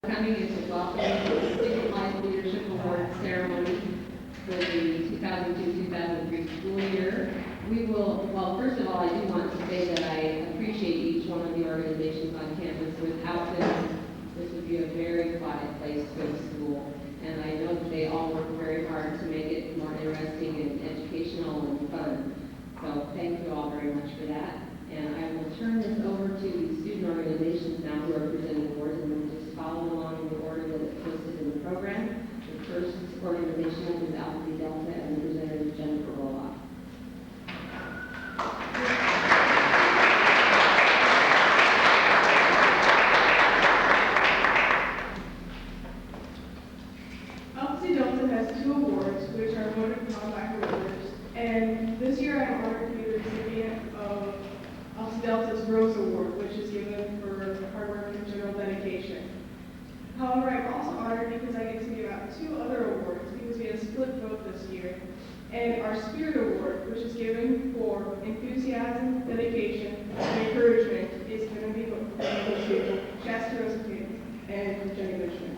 Coming is to welcome the Student Life Leadership Award ceremony for the 2002-2003 school year. First of all, I do want to say that I appreciate each one of the organizations on campus. Without them, this would be a very quiet place to go to school. And I know that they all work very hard to make it more interesting and educational and fun. So thank you all very much for that. And I will turn this over to the student organizations now who are presenting awards, and we'll just follow along in the order that it's posted in the program. The first organization is Alpha Phi Delta, and the presenter is Jennifer Roloff. Alpha Phi Delta has two awards, which are voted upon by careers. And this year I'm honored to be the recipient of Alpha Phi Delta's Rose Award, which is given for hard work and general dedication. However, I'm also honored because I get to give out two other awards because we had a split vote this year. And our Spirit Award, which is given for enthusiasm, dedication, and encouragement, is going to be given to Shasta Rosenthal and Jenny Richmond.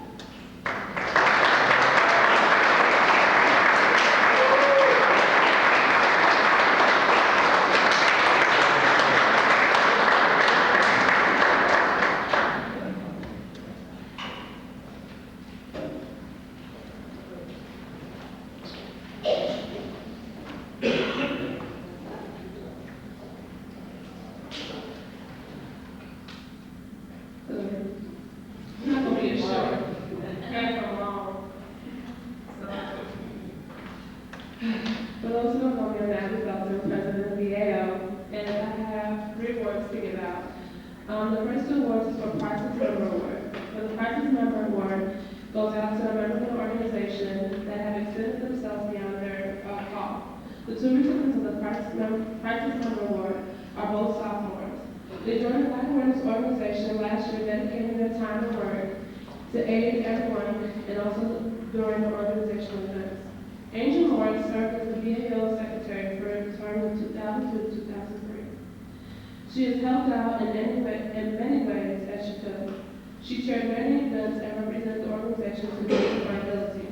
For those who don't know me, I'm Natalie Felton, president of the AO, and I have three awards to give out. The first two awards is for Practice Member Award. For the Practice Member Award goes out to a member of the organization that have extended themselves beyond their call. The two recipients of the Practice Member Award are both sophomores. They joined the Black Awareness organization last year, dedicating their time and work to aid everyone and also during the organizational events. Angel Morris served as the BAO secretary for a term of 2002-2003. She has helped out in many ways as she could. She chaired many events and represented the organization to the best of her ability.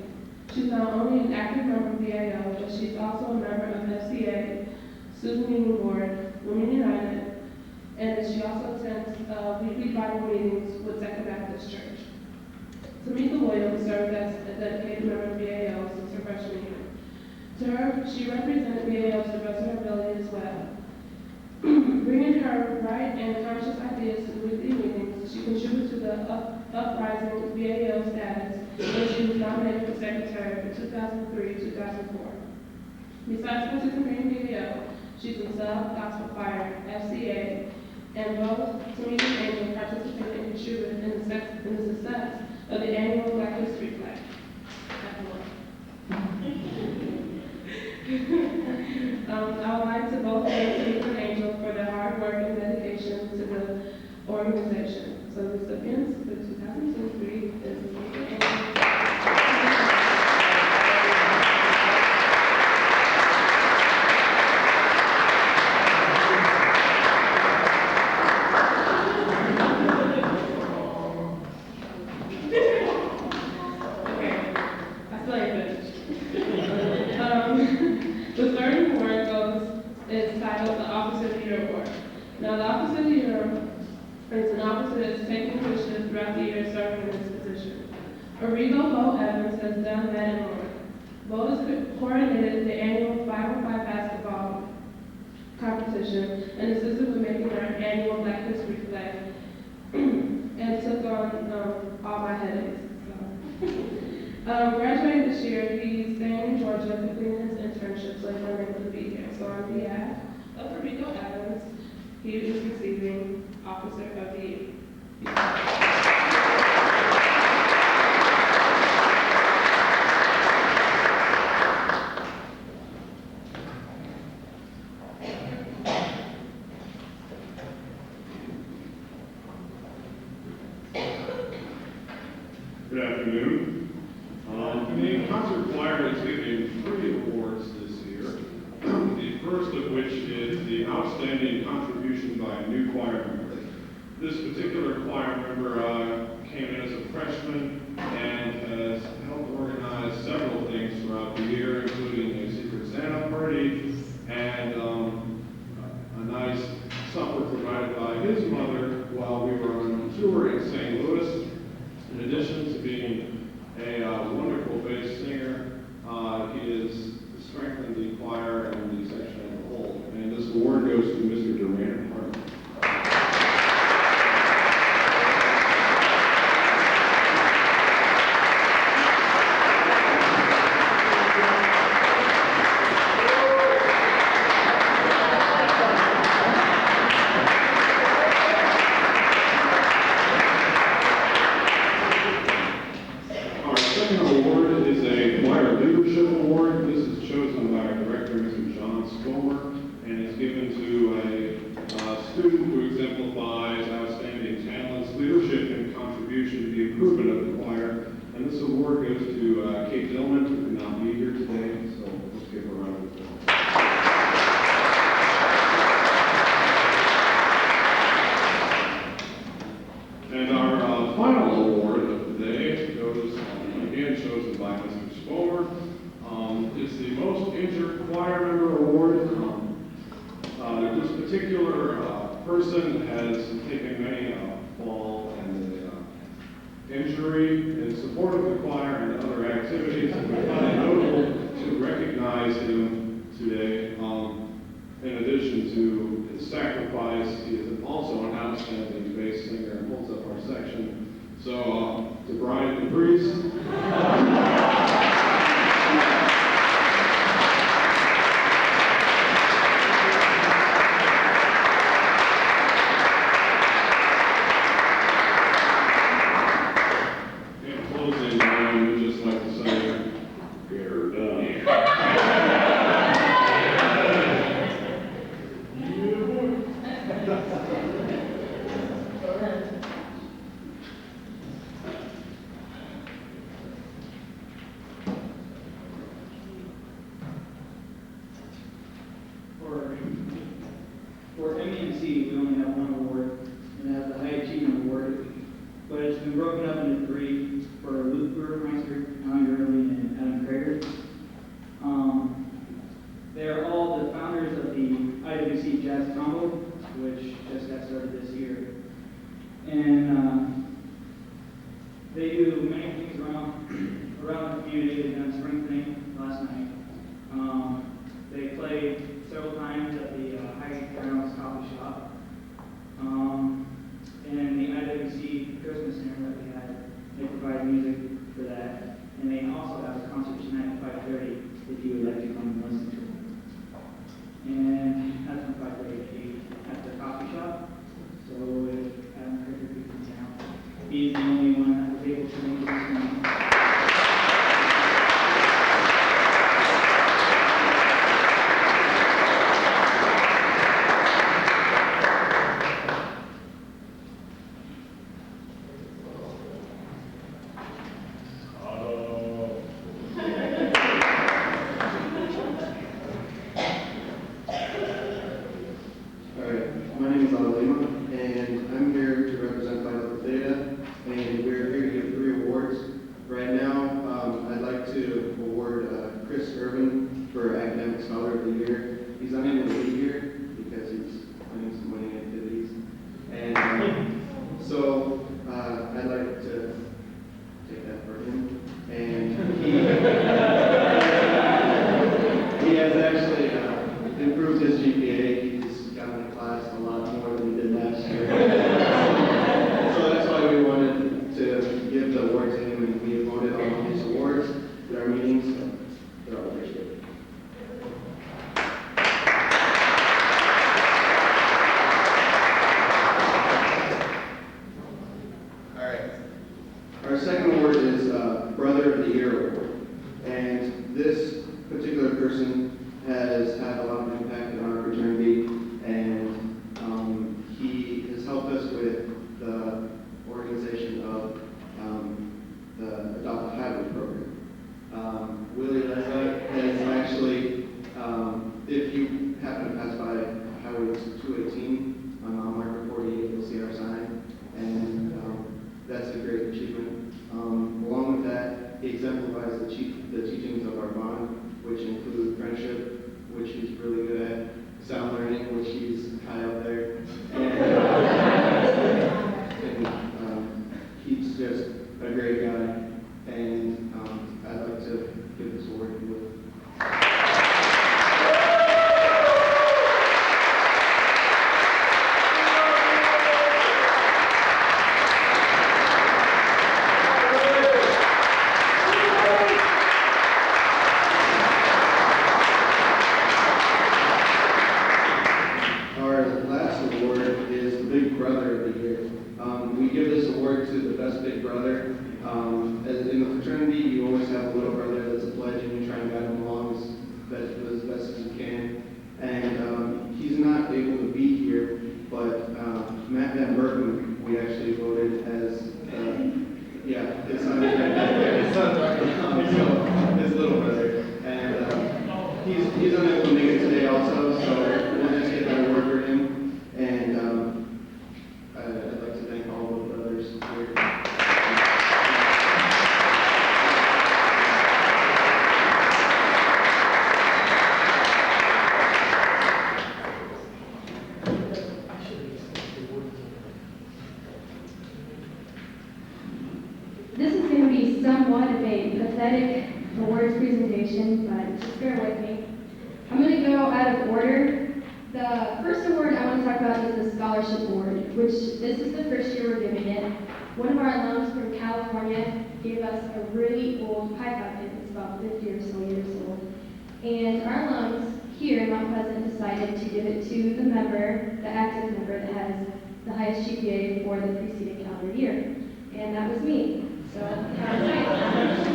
She's not only an active member of BAO, but she's also a member of FCA, Student Union Board, Women United, and she also attends weekly Bible meetings with Second Baptist Church. Tamika Williams served as a dedicated member of BAO since her freshman year. To her, she represented BAO to the best of her ability as well. Bringing her right and conscious ideas to the weekly meetings, she contributed to the uprising BAO status when she was nominated for secretary for 2003-2004. Besides participating in BAO, she's in South Gospel Choir, FCA, and both Tamika and Angel participated and contributed in the success of the annual Black History Flag. I would like to both thank Tamika and Angel for their hard work and dedication to the organization. So the recipients for 2023 is Tamika and Angel. The third award is titled the Officer of the Year Award. Now, the Officer of the Year is an officer that's taken initiative throughout the year serving in this position. Arrigo Bo Evans has done that and more. Bo has coordinated the annual 5-on-5 basketball competition and assisted with making our annual Black History flag and took on all my headaches. Graduating this year, he's staying in Georgia completing his internship, so he's unable to be here. So on behalf of Rico Evans, he is receiving Officer of the Year. Good afternoon. The concert choir is giving 3 awards this year. The first of which is the Outstanding Contribution by a New Choir Member. This particular choir member came in as a freshman addition to being a wonderful bass singer, he has strengthened the choir and the section as a whole. And this award goes to Mr. Durant Hartman. Our second award is a choir leadership award. This is chosen by our director, Mr. John Spomer, and is given to a student who exemplifies outstanding talents, leadership, and contribution to the improvement of the choir. And this award goes to Kate Dillman, who could not be here today, so let's give her a round of applause. And our final award of the day goes, again, chosen by Mr. Spomer. It's the Most Injured Choir Member Award. This particular person has taken many fall and injury in support of the choir and other activities. And we find it notable to recognize him today. In addition to his sacrifice, he is also an outstanding bass singer and holds up our section. So, to Brian DeVries. In closing, I would just like to say, we're done. For MEMC, we only have one award, and that's the High Achievement Award, but it's been broken up into three for Luke Burmeister, Alan Gurley, and Adam Krager. They're all the founders of the IWC Jazz Combo, which just got started this year. And they do many things around the community. They've done spring thing last night. They played several times at the High Grounds Coffee Shop. And the IWC Christmas Center that we had, they provide music for that. And they also have a concert tonight at 5:30 if you would like to come and listen to it. And that's from 5:30 to 8 at the coffee shop. So if Adam Cricket could come down, he's the only one that was able to make it this morning. My name is Alima, and I'm here to represent Vital Theta, and we're here to give 3 awards. Right now, I'd like to award Chris Irvin for Academic Scholar of the Year. He's unable to be here because he's planning some winning activities. And so I'd like to take that for him. And he has actually improved his GPA. He's gotten to class a lot more than he did last year. So that's why we wanted to give the award to him, and we voted on his awards at our meetings. So they're all appreciated. All right. Our second award is Brother of the Year Award. And this particular person has had a lot of impact in our fraternity, and he has helped us with the organization of the Adopt a Hybrid program. Willie Leza has actually, if you happen to pass by Highway 218 on mile marker 48, you'll see our sign, and that's a great achievement. Along with that, he exemplifies the teachings of our bond, which include friendship, which he's really good at, sound learning, which he's high up there, and he's just a great guy, and I'd like to give this award to Will. Our last award is the Big Brother of the Year. We give this award to the best big brother. As in the fraternity, you always have a little brother that's a pledge, and you try and guide him along as best as you can. And he's not able to be here, but Matt Van Burton, we actually voted as, his son is right back there. His son's right there. So, his little brother. And he's unable to make it today also, so we'll just get that award for him. And I'd like to thank all the brothers here. This is going to be somewhat of a pathetic awards presentation, but just bear with me. I'm going to go out of order. The first award I want to talk about is the Scholarship Award, which this is the first year we're giving it. One of our alums from California gave us a really old pipe bucket. It's about 50 or so years old. And our alums here in Mount Pleasant decided to give it to the member, the active member that has the highest GPA for the preceding calendar year. And that was me. So, have a nice.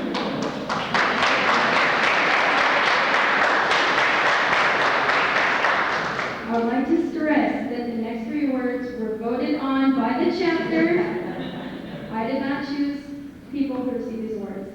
I would like to stress that the next three awards were voted on by the chapter. I did not choose people who receive these awards.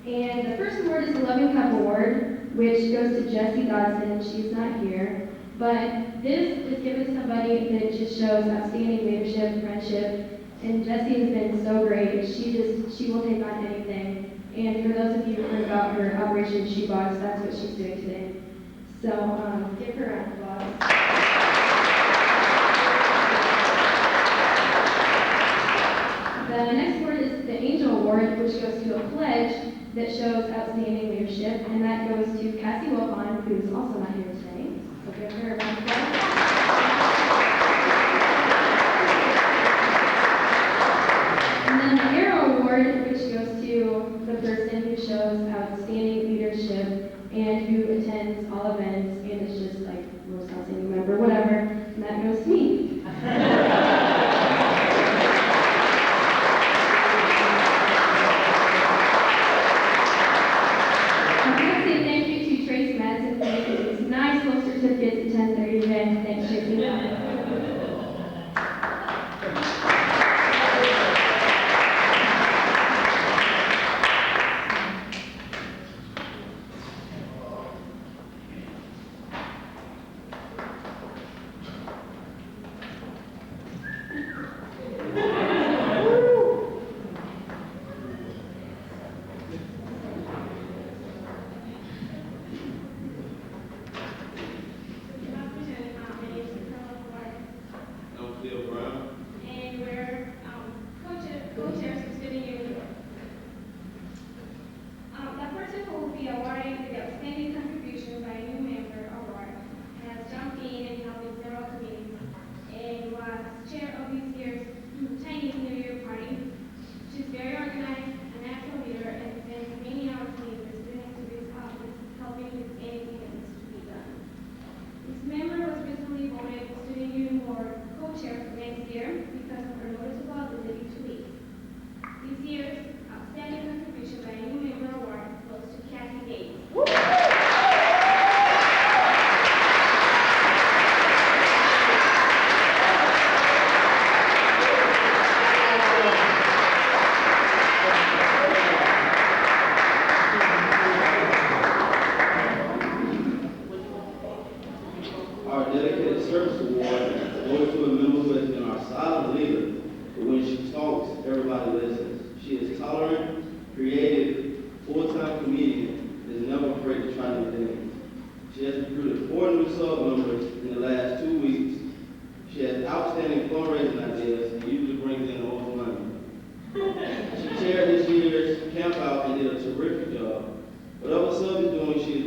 And the first award is the Loving Cup Award, which goes to Jessie Dodson. She's not here. But this is given to somebody that just shows outstanding leadership, friendship, and Jessie has been so great. She will take on anything. And for those of you who heard about her Operation Shoebox, that's what she's doing today. So give her a round of applause. The next award is the Angel Award, which goes to a pledge that shows outstanding leadership, and that goes to Cassie Wilpon, who's also not here today. So give her a round of applause. And then the Arrow Award, which goes to the person who shows outstanding leadership and who attends all events and is just like most outstanding member, whatever, and that goes to me. I want to say thank you to Tracy Madsen for making these nice little certificates at 10:30 events. Thank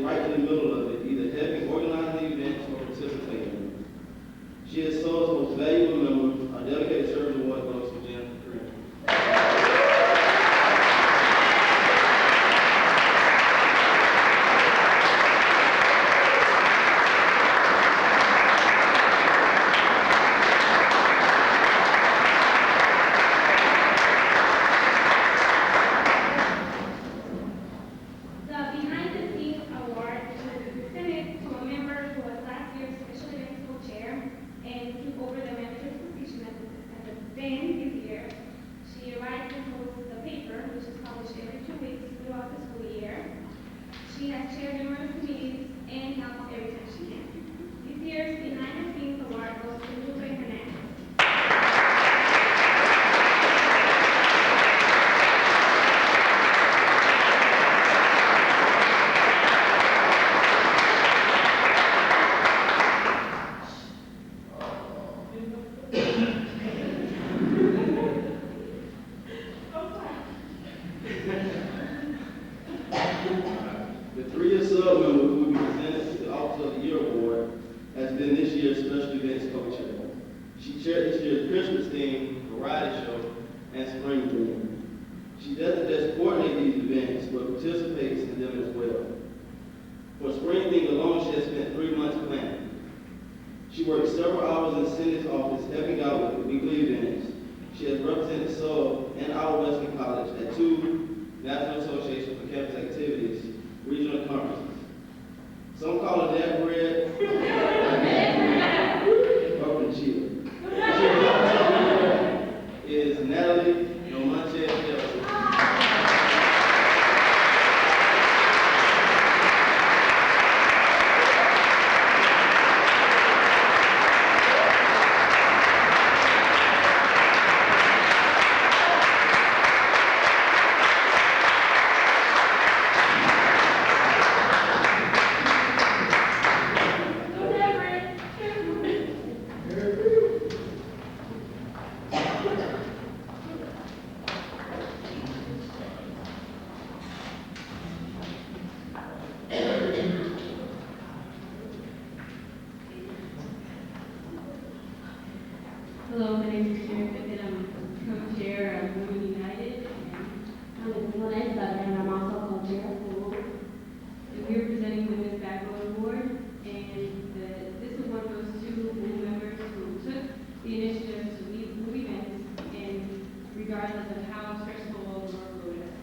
right in the middle of it, either helping organize the events or participating in them. She is SOA's most valuable member. Our dedicated service award goes to Jen Green. The Behind the Scenes Award is presented to a member who was last year's special events co-chair and took over the manager's position at the then this year. She writes and posts the paper, which is published every 2 weeks throughout the school year. She has chaired numerous committees and helps every time she can. This year's Behind the Scenes Award goes to Lupe Hernandez. The three-year sub member who will be presented to the Officer of the Year Award has been this year's special events co-chair. She chaired this year's Christmas theme, variety show, and spring theme. She doesn't just coordinate these events, but participates in them as well. For spring theme alone, she has spent 3 months planning. She worked several hours in the Senate's office helping out with the weekly events. She has represented SOA and our Western College at 2 National Association for Campus Activities regional conferences. Some call it that bread, up and chill. Is Natalie Nomache Elsie. Hello, my name is Sharon Pickett. I'm co-chair of Women United. And I'm also co-chair of the Women. And we're presenting the Women's Backbone Award. And this award goes to women members who took the initiative to lead move events, and regardless of how stressful the workload has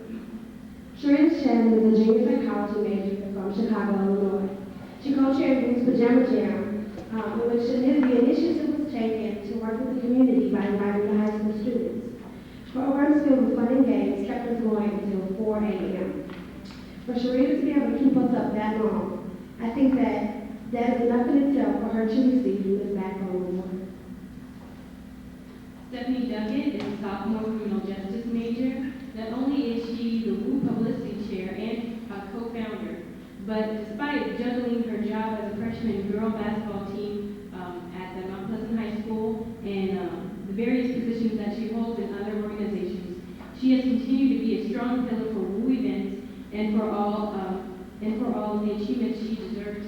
been. Sharon Shen is a junior psychology major from Chicago, Illinois. She co-chaired Women's Pajama Jam, in which the initiative was taken to work with the community by inviting the high school students. Programs filled with fun and games kept us going until 4 a.m. For Sharita to be able to keep us up that long, I think that is enough in itself for her to receive this Backbone Award. Stephanie Duggett is a sophomore criminal justice major. Not only is she the WU Publicity Chair and a co-founder, but despite juggling her job as a freshman girl basketball team at the Mount Pleasant High School and the various positions that she holds in other organizations, she has continued to be a strong pillar for WU events and for all of the achievements she deserves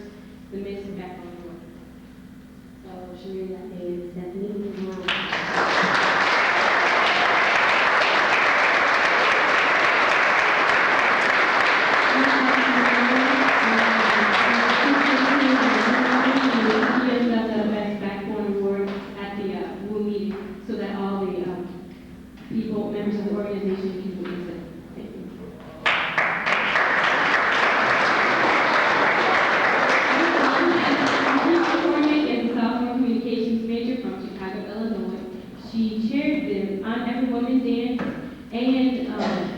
the Miss Backbone Award. So Sharita and Stephanie. Members of the organization can release it. Thank you. McCormick is a sophomore communications major from Chicago, Illinois. She chaired the On Every Woman Dance and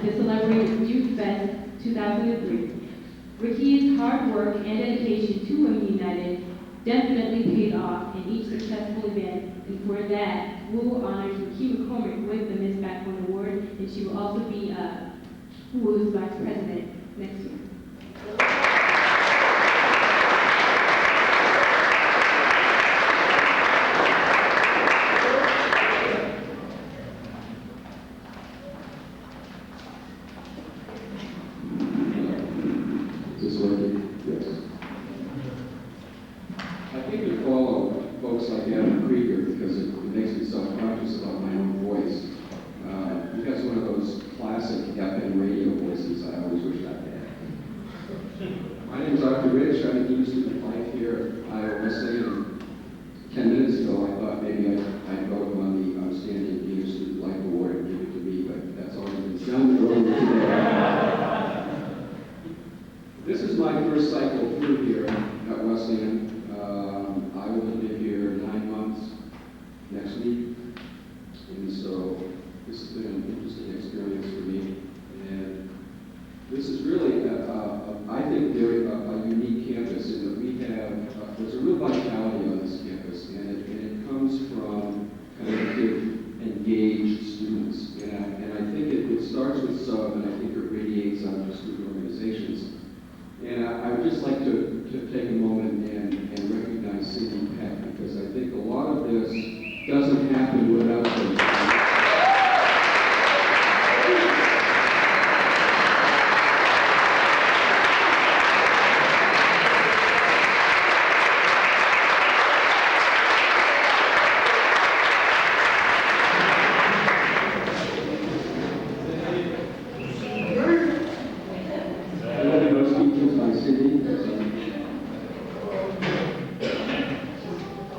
the celebrated Youth Fest 2003. Ricky's hard work and dedication to Women United definitely paid off in each successful event, and for that, WU honors Ricky McCormick with the Miss Backbone Award, and she will also be WU's Vice President next year. organizations. And I would just like to take a moment and recognize Cindy Peck, because I think a lot of this doesn't happen without them.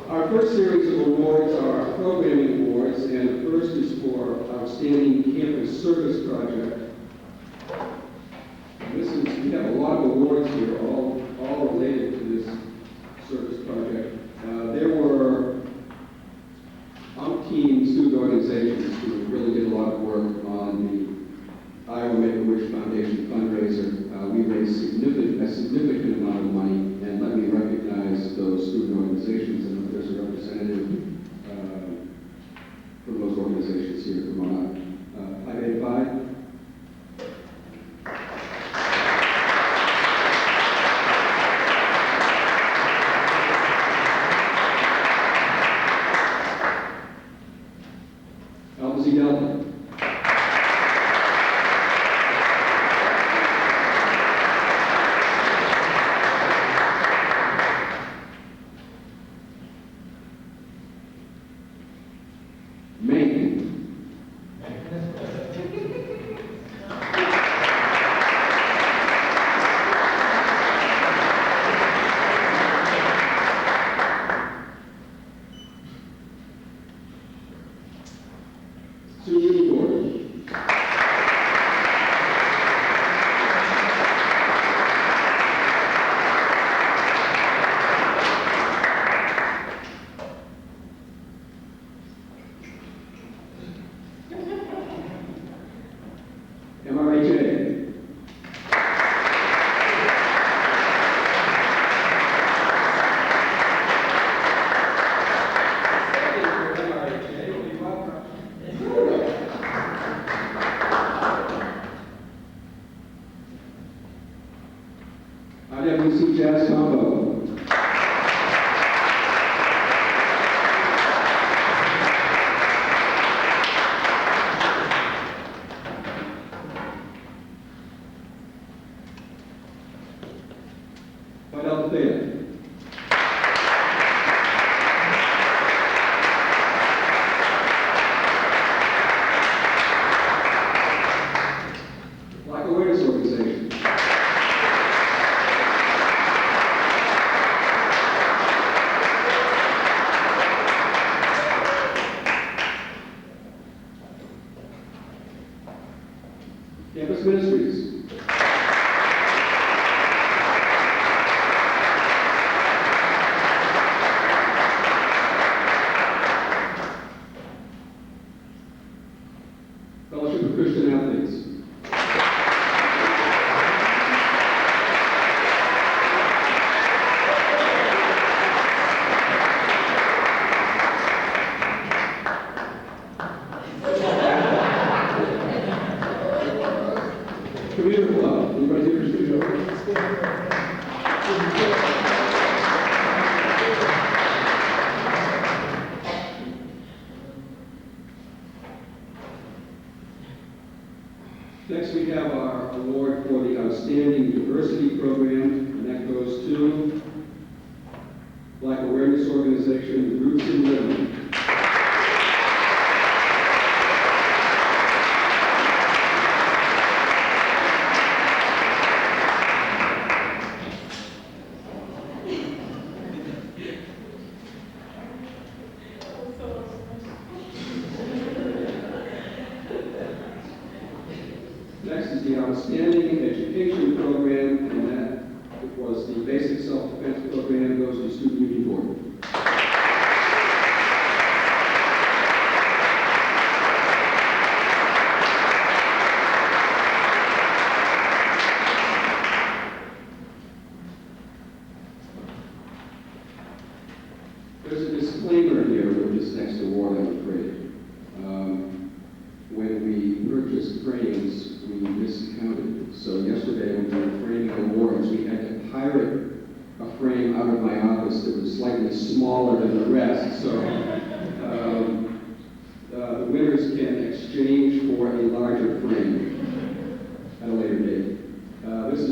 Our first series of awards are our programming awards, and the first is for Outstanding Campus Service Project. We have a lot of awards here, all related to this service project. There were umpteen student organizations who really did a lot of work on the Iowa Make-A-Wish Foundation fundraiser. We raised a significant amount of money, and let me recognize those student organizations, and if there's a representative from those organizations here, come on up. 585. Alpha Xi Delta. Maine. Susan Gordon. MRHA. IWC Jazz Combo. Phi Delta Theta. Black Awareness Organization. Campus Ministries. Fellowship of Christian Athletes. Community Club. Anybody do Christian Club? Next, we have our award for the Outstanding Diversity Program, and that goes to Black Awareness Organization, Roots in Living. Next is the Outstanding Education Program, and that was the Basic Self-Defense Program, goes to Student Union Board. There's a disclaimer here with this next award, I'm afraid. When we purchased cranes, we miscounted. So yesterday we went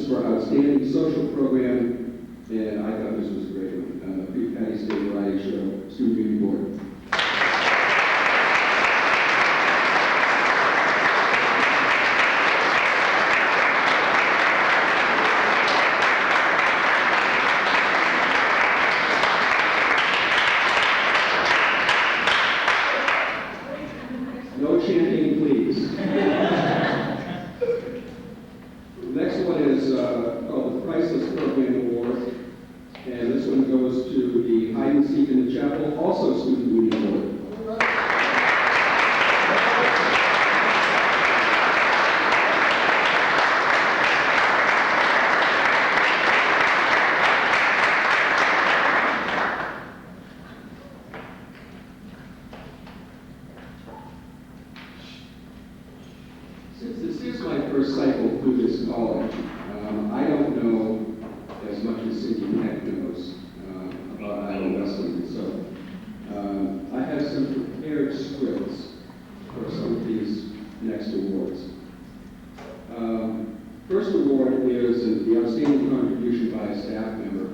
is for outstanding social program, and I thought this was a great one. The Pre-Patty State Variety Show, Student Union Board. No chanting, please. The next one is called the Priceless Program Award, and this one goes to the Hide and Seek in the Chapel, also Student Union Board. Since this is my first cycle through this college, I don't know as much as Cindy Heck knows about Iowa wrestling. So I have some prepared scripts for some of these next awards. First award is the Outstanding Contribution by a Staff Member,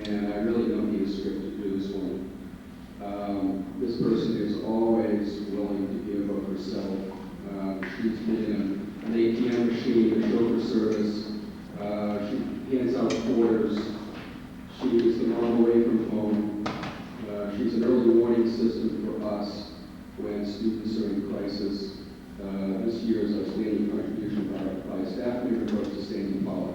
and I really don't need a script to do this one. This person is always willing to give of herself. She's been an ATM machine, a chauffeur service. She hands out quarters. She is the mom away from home. She's an early warning system for us when students are in crisis. This year's outstanding contribution by a staff member goes to Sandy Paula.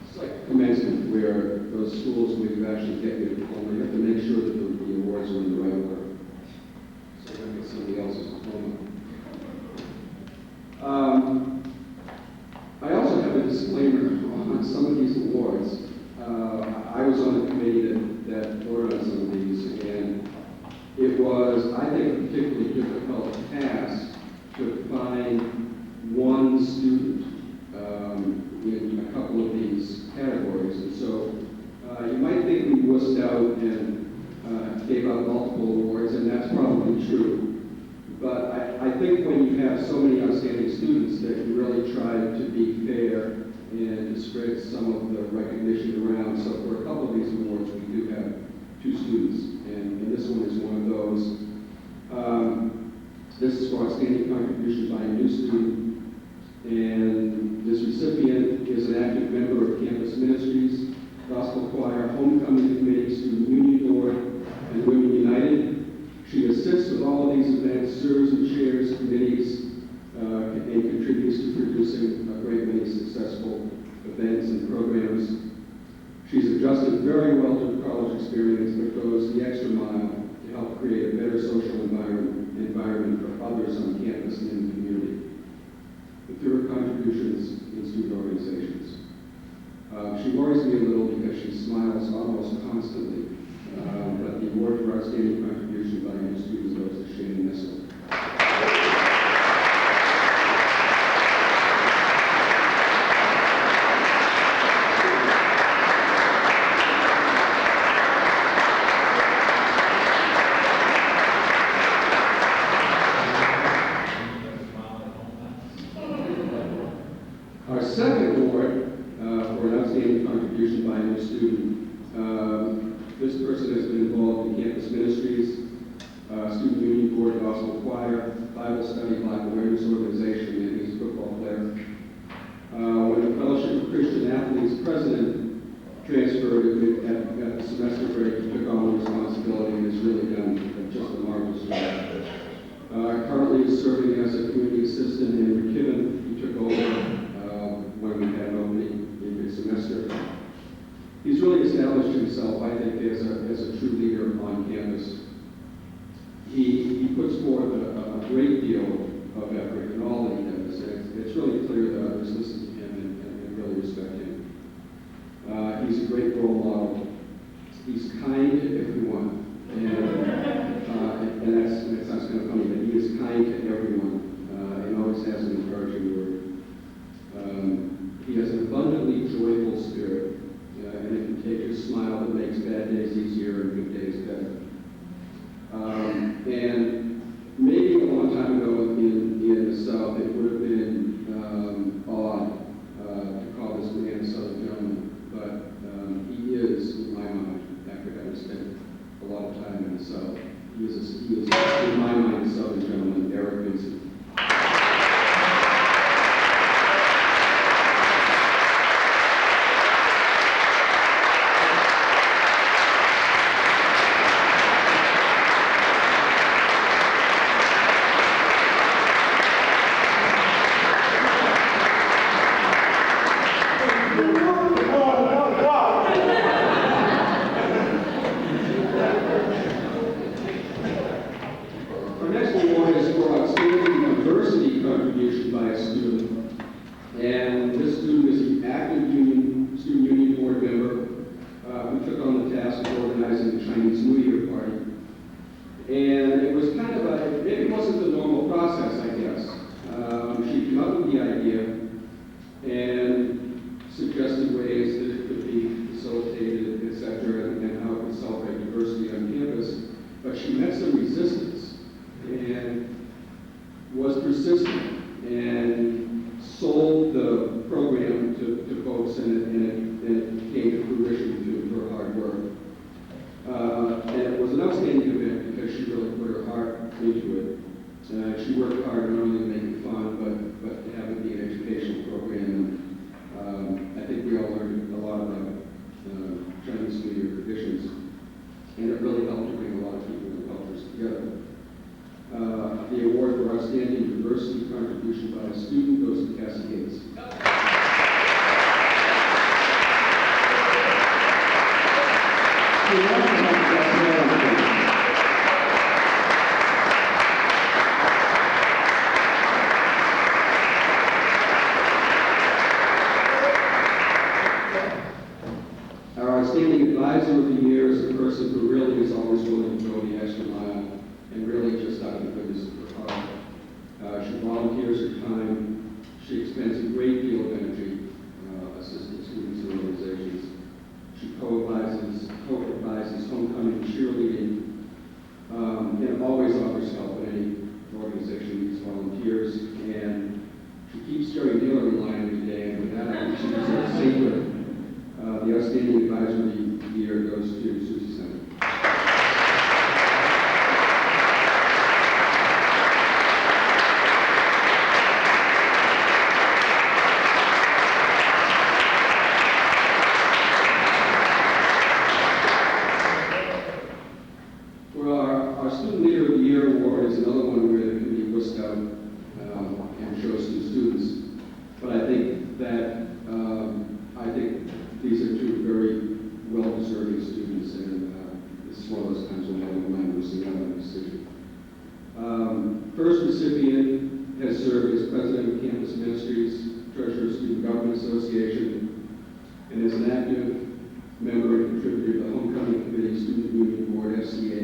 It's like commencement, where those schools where you actually get your diploma, you have to make sure that the awards are in the right order. So you don't get somebody else's diploma. I also have a disclaimer on some of these awards. I was on the committee that voted on some of these, and it was, I think, a particularly difficult task to find one student in a couple of these categories. And so you might think we wussed out and gave out multiple awards, and that's probably true. But I think when you have so many outstanding students that you really try to be fair and to spread some of the recognition around. So for a couple of these awards, we do have two students, and this one is one of those. This is for outstanding contribution by a new student, and this recipient is an active member of campus ministries, gospel choir, homecoming committee, student union board, and Women United. She assists with all of these events, serves and chairs committees, and contributes to producing a great many successful events and programs. She's adjusted very well to the college experience, but goes the extra mile to help create a better social environment for others on campus and in the community. Through her contributions in student organizations. She worries me a little because she smiles almost constantly, but the award for outstanding contribution by a new student goes to Shannon Nissel. Our second award for an outstanding contribution by a new student, this person has been involved in campus ministries, student union board, gospel choir, Bible study, Black awareness organization, and he's a football player. When the Fellowship of Christian Athletes president transferred at the semester break, he took on the responsibility and has really done just a marvelous job. Currently is serving as a community assistant in McKibben. He took over when we had an opening in mid-semester. He's really established himself, I think, as a true leader on campus. He puts forth a great deal of effort in all that he does. It's really clear that others listen to him and really respect him. He's a great role model. He's kind to everyone, and to everyone, and always has an encouraging word. He has an abundantly joyful spirit, and a contagious smile that makes bad days easier and good days better. And maybe a long time ago in the South, it would have been odd to call this man a Southern gentleman, but he is, in my mind, after having spent a lot of time in the South, he is, in my mind, a Southern gentleman, Eric Vincent. Our next award is for outstanding diversity contribution by a student. And this student is an active student union board member who took on the task of organizing the Chinese New Year party. And it was kind of maybe it wasn't the normal process, I guess. She came up with the idea and suggested ways that it could be facilitated, etc., and how it could celebrate diversity on campus. But she met some resistance and was persistent and sold the program to folks, and it came to fruition through her hard work. And it was an outstanding event because she really put her heart into it. She worked hard not only to make it fun, but to have it be an educational program. I think we all learned a lot about Chinese New Year traditions, and it really helped to bring a lot of people and cultures together. The award for outstanding diversity contribution by a student goes to Cassie Gates. Our outstanding advisor of the year is a person who really is always willing to go the extra mile and really just out of the goodness of her heart. She volunteers her time. She expends a great deal of energy assisting students and organizations. She co-advises homecoming cheerleading, and always offers help in any organization needs volunteers. And she keeps Jerry Naylor in line every day, and with that, I think she deserves sacred. The outstanding advisor of the year goes to Susie Center. Well, our Student Leader of the Year award is another one where it can be whisked out and shows to students. But I think these are two very well-deserving students, and this is one of those times when I don't mind losing out on a decision. First recipient has served as president of Campus Ministries, treasurer of Student Government Association, and is an active member and contributor to the Homecoming Committee, Student Union Board, FCA,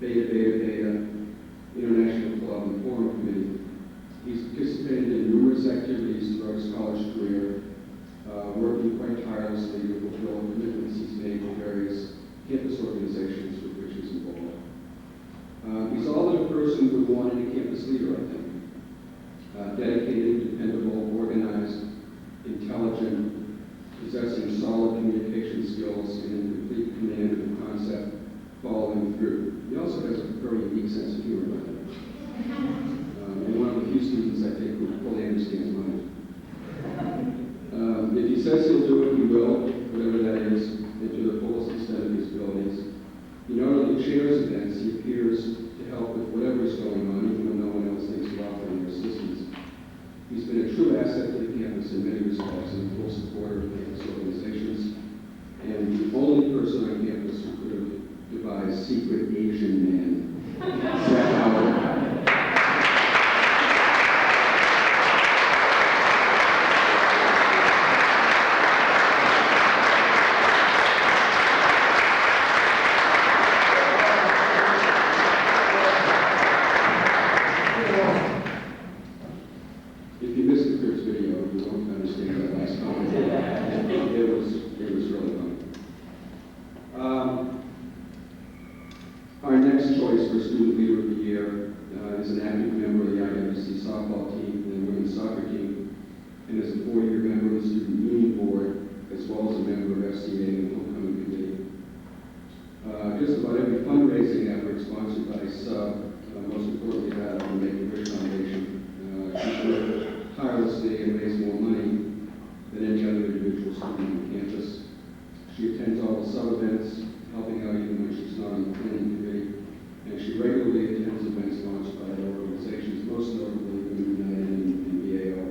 Beta Beta Beta, International Club, and Forum Committee. He's participated in numerous activities throughout his college career, working quite tirelessly to fulfill commitments he's made to various campus organizations with which he's involved. He's all that a person would want in a campus leader, I think. Dedicated, dependable, organized, intelligent, possessing solid communication skills, and in complete command of the concept, following through. He also has a very unique sense of humor, I think. And one of the few students I think who fully understands mine. If he says he'll do it, he will, whatever that is, and to the fullest extent of his abilities. He not only chairs events, he appears to help with whatever is going on, even when no one else thinks of offering their assistance. He's been a true asset to the campus in many respects, and a full supporter of campus organizations, and the only person on campus who could have devised Secret Asian Man. Zach Howard. well as a member of FCA and the Homecoming Committee. Just about every fundraising effort sponsored by SUB, most importantly that of the Make-A-Wish Foundation, she's worked tirelessly and raised more money than any other individual student on campus. She attends all the SUB events, helping out even when she's not on the planning committee, and she regularly attends events sponsored by other organizations, most notably Women United and BAO.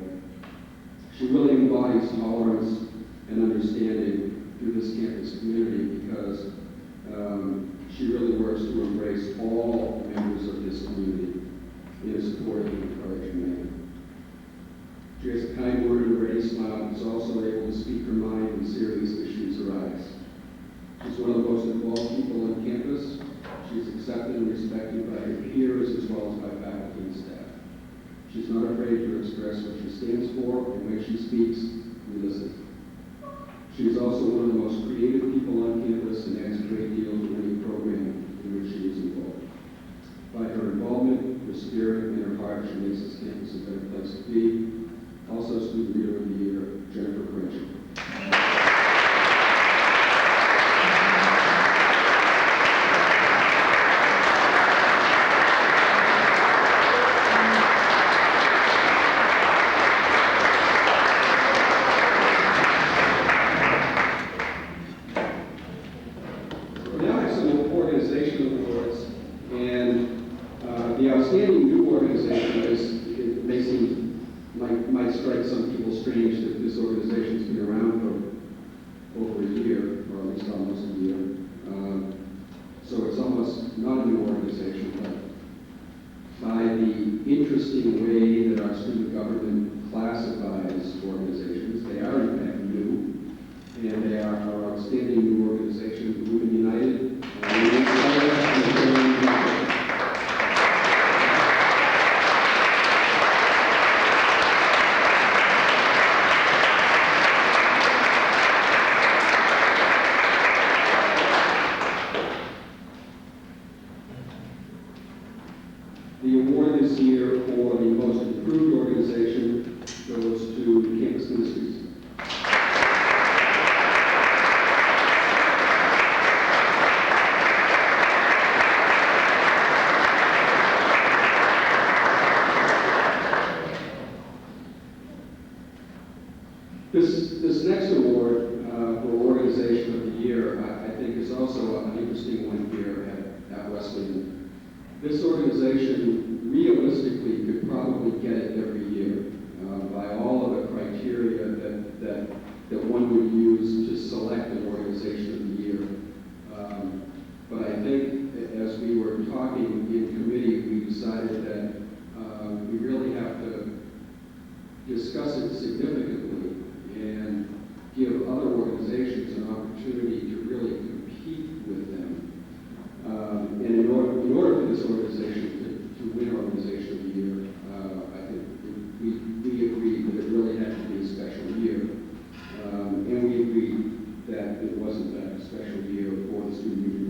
She really embodies tolerance and understanding through this campus community because she really works to embrace all members of this community in a supportive and encouraging manner. She has a kind word and a ready smile and is also able to speak her mind when serious issues arise. She's one of the most involved people on campus. She's accepted and respected by her peers as well as by faculty and staff. She's not afraid to express what she stands for, and when she speaks, we listen. She is also one of the most creative people on campus and adds a great deal to any program in which she is involved. By her involvement, her spirit, and her heart, she makes this campus a better place to be. Also, Student Leader of the Year, Jennifer Crenshaw. Now I have some organization awards, and the outstanding new organization is, it may seem might strike some people strange that this organization's been around for over a year, or at least almost a year. So it's almost not a new organization, but by the interesting way that our student government classifies organizations, they are in fact new, and they are our outstanding new organization, Women United. The award this year for the most improved organization goes to Campus Ministries. This next award for Organization of the Year, I think, is also an interesting one here at Wesleyan. This organization realistically could probably get it every year by all of the criteria that one would use to select an Organization of the Year. But I think as we were talking in committee, we decided that we really have to discuss it significantly and give other organizations an opportunity to really compete with them. And in order for this organization to win Organization of the Year, I think we agreed that it really had to be a special year. And we agreed that it wasn't a special year for the Student Union